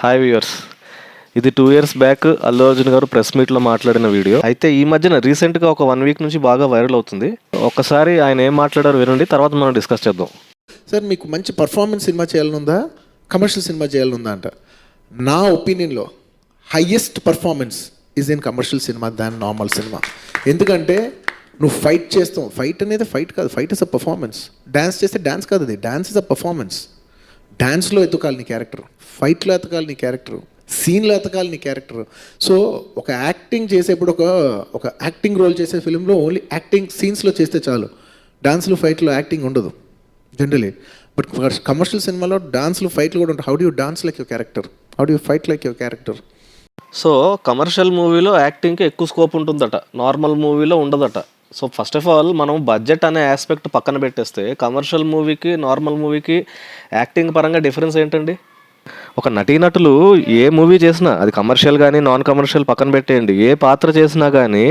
Hi viewers, ఇది 2 years back Allu Arjun గారు press మీట్లో మాట్లాడిన వీడియో. అయితే ఈ మధ్యన రీసెంట్గా ఒక 1 వీక్ నుంచి బాగా వైరల్ అవుతుంది. ఒక్కసారి ఆయన ఏం మాట్లాడారు వినండి, తర్వాత మనం డిస్కస్ చేద్దాం. సార్, మీకు మంచి పర్ఫార్మెన్స్ సినిమా చేయాలనుందా, కమర్షియల్ సినిమా చేయాలనుందా అంట. నా ఒపీనియన్లో highest performance is in commercial cinema than normal cinema. ఎందుకంటే నువ్వు ఫైట్ చేస్తావు. ఫైట్ అనేది ఫైట్ కాదు, fight is a performance. Dance చేస్తే డ్యాన్స్ కాదు, అది డ్యాన్స్ ఇస్ అ పర్ఫార్మెన్స్. డ్యాన్స్లో ఎతకాలి నీ క్యారెక్టర్, ఫైట్లో ఎతకాలి నీ క్యారెక్టర్, సీన్లో ఎతకాలి నీ క్యారెక్టర్. సో ఒక యాక్టింగ్ చేసేప్పుడు ఒక యాక్టింగ్ రోల్ చేసే ఫిలింలో ఓన్లీ యాక్టింగ్ సీన్స్లో చేస్తే చాలు. డాన్స్లో ఫైట్లో యాక్టింగ్ ఉండదు జనరలీ. బట్ కమర్షియల్ సినిమాలో డాన్స్లు ఫైట్లు కూడా ఉంటాయి. How do you dance like your character, how do you fight like your character. So commercial మూవీలో యాక్టింగ్కి ఎక్కువ స్కోప్ ఉంటుందట, నార్మల్ మూవీలో ఉండదట. సో ఫస్ట్ ఆఫ్ ఆల్ మనం బడ్జెట్ అనే ఆస్పెక్ట్ పక్కన పెట్టేస్తే కమర్షియల్ మూవీకి నార్మల్ మూవీకి యాక్టింగ్ పరంగా డిఫరెన్స్ ఏంటండి? ఒక నటీనటులు ఏ మూవీ చేసినా, అది కమర్షియల్ కానీ నాన్ కమర్షియల్ పక్కన పెట్టేయండి, ఏ పాత్ర చేసినా కానీ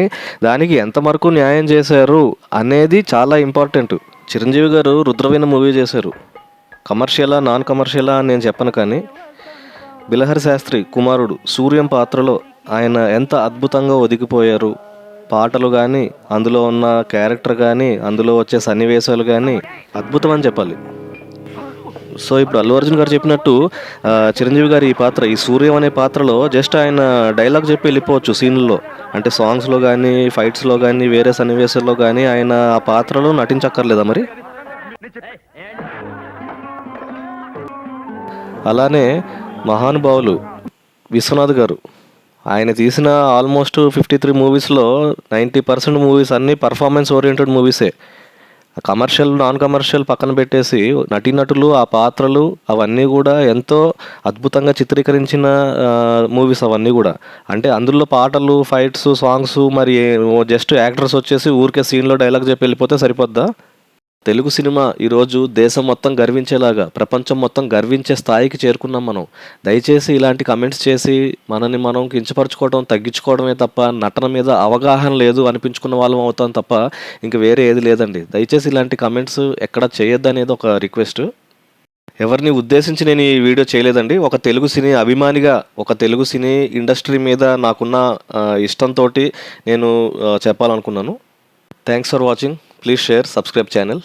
దానికి ఎంతవరకు న్యాయం చేశారు అనేది చాలా ఇంపార్టెంట్. చిరంజీవి గారు రుద్రవీణ మూవీ చేశారు. కమర్షియలా నాన్ కమర్షియలా అని నేను చెప్పను, కానీ బిలహరి శాస్త్రి కుమారుడు సూర్యం పాత్రలో ఆయన ఎంత అద్భుతంగా ఒదిగిపోయారు. పాటలు కానీ, అందులో ఉన్న క్యారెక్టర్ కానీ, అందులో వచ్చే సన్నివేశాలు కానీ అద్భుతం అని చెప్పాలి. సో ఇప్పుడు అల్లు అర్జున్ గారు చెప్పినట్టు చిరంజీవి గారు ఈ సూర్యం అనే పాత్రలో జస్ట్ ఆయన డైలాగ్ చెప్పి వెళ్ళిపోవచ్చు సీన్లో. అంటే సాంగ్స్లో కానీ, ఫైట్స్లో కానీ, వేరే సన్నివేశాల్లో కానీ ఆయన ఆ పాత్రలో నటించక్కర్లేదా మరి? అలానే మహానుభావులు విశ్వనాథ్ గారు, ఆయన తీసిన ఆల్మోస్ట్ 53 మూవీస్లో 90% మూవీస్ అన్నీ పర్ఫార్మెన్స్ ఓరియంటెడ్ మూవీసే. కమర్షియల్ నాన్ కమర్షియల్ పక్కన పెట్టేసి నటీనటులు ఆ పాత్రలు అవన్నీ కూడా ఎంతో అద్భుతంగా చిత్రీకరించిన మూవీస్ అవన్నీ కూడా. అంటే అందులో పాటలు, ఫైట్స్, సాంగ్స్, మరి జస్ట్ యాక్టర్స్ వచ్చేసి ఊరికే సీన్లో డైలాగ్ చెప్పి వెళ్ళిపోతే సరిపోద్దా? తెలుగు సినిమా ఈరోజు దేశం మొత్తం గర్వించేలాగా, ప్రపంచం మొత్తం గర్వించే స్థాయికి చేరుకున్నాం మనం. దయచేసి ఇలాంటి కమెంట్స్ చేసి మనని మనం కించపరచుకోవడం, తగ్గించుకోవడమే తప్ప నటన మీద అవగాహన లేదు అనిపించుకున్న వాళ్ళం అవుతాం తప్ప ఇంక వేరే ఏది లేదండి. దయచేసి ఇలాంటి కమెంట్స్ ఎక్కడ చేయొద్దు అనేది ఒక రిక్వెస్ట్. ఎవరిని ఉద్దేశించి నేను ఈ వీడియో చేయలేదండి. ఒక తెలుగు సినీ అభిమానిగా, ఒక తెలుగు సినీ ఇండస్ట్రీ మీద నాకున్న ఇష్టంతో నేను చెప్పాలనుకున్నాను. Thanks for watching. Please share, subscribe channel.